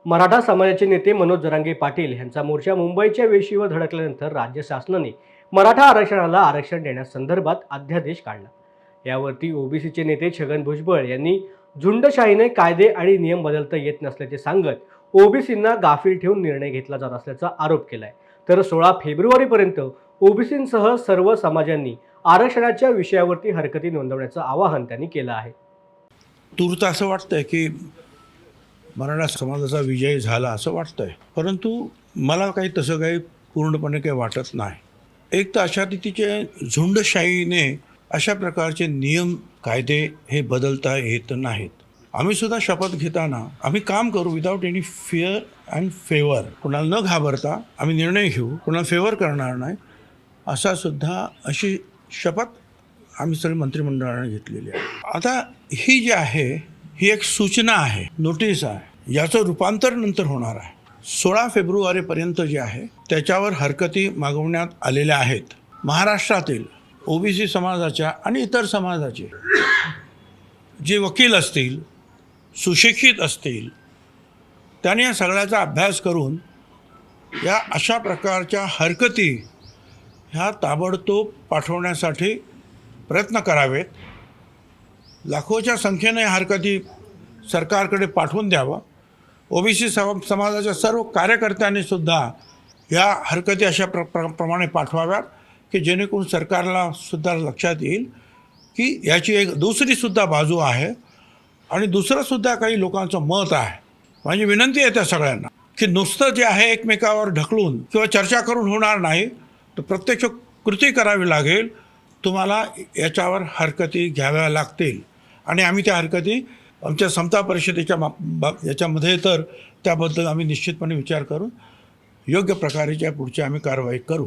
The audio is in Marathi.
मराठा समाजाचे नेते मनोज जरांगे पाटील यांचा मोर्चा मुंबईच्या वेशीवर धडकल्यानंतर राज्य शासनाने मराठा आरक्षणाला आरक्षण देण्यासंदर्भात अध्यादेश काढला। यावरती ओबीसीचे नेते छगन भुजबळ यांनी झुंडशाहीने कायदे आणि नियम बदलता येत नसल्याचे सांगत ओबीसींना गाफील ठेवून निर्णय घेतला जात असल्याचा आरोप केलाय। तर 16 फेब्रुवारीपर्यंत ओबीसींसह सर्व समाजांनी आरक्षणाच्या विषयावरती हरकती नोंदवण्याचं आवाहन त्यांनी केलं आहे। तूर्त असं वाटतंय की मराठा समाजाचा विजय झाला असं वाटतंय, परंतु मला काही तसं काही पूर्णपणे काही वाटत नाही। एक तर अशा रीतीचे झुंडशाहीने अशा प्रकारचे नियम कायदे हे बदलता येत नाहीत। आम्ही सुद्धा शपथ घेताना आम्ही काम करू without any fear and favour, कोणाला न घाबरता आम्ही निर्णय घेऊ, कोणाला फेवर करणार नाही अशी शपथ आम्ही सगळे मंत्रिमंडळाने घेतलेली आहे। आता ही जी आहे ही एक सूचना आहे, नोटीस आहे, याचं रूपांतर नंतर होणार आहे। 16 फेब्रुवारीपर्यंत जे आहे त्याच्यावर हरकती मागवण्यात आलेल्या आहेत। महाराष्ट्रातील ओबीसी समाजाच्या आणि इतर समाजाचे जे वकील असतील, सुशिक्षित असतील, त्यांनी या सगळ्याचा अभ्यास करून या अशा प्रकारच्या हरकती ह्या ताबडतोब पाठवण्यासाठी प्रयत्न करावेत। लाखोच्या संख्येने हरकती सरकारकडे पाठवून द्यावं। ओबीसी समाजाच्या सर्व कार्यकर्त्यांनी सुद्धा या हरकती अशा प्रमाणे पाठवाव्यात की जेणेकरून सरकारला सुद्धा लक्षात येईल की याची एक दुसरीसुद्धा बाजू आहे आणि दुसरंसुद्धा काही लोकांचं मत आहे। माझी विनंती आहे त्या सगळ्यांना की नुसतं जे आहे एकमेकावर ढकलून किंवा चर्चा करून होणार नाही, तर प्रत्यक्ष कृती करावी लागेल। तुम्हाला याच्यावर हरकती घ्याव्या लागतील आणि आम्ही त्या हरकती आमच्या समता परिषदेच्या याच्यामध्ये तर त्याबद्दल आम्ही निश्चितपणे विचार करून योग्य प्रकारेच्या पुढची आम्ही कारवाई करू।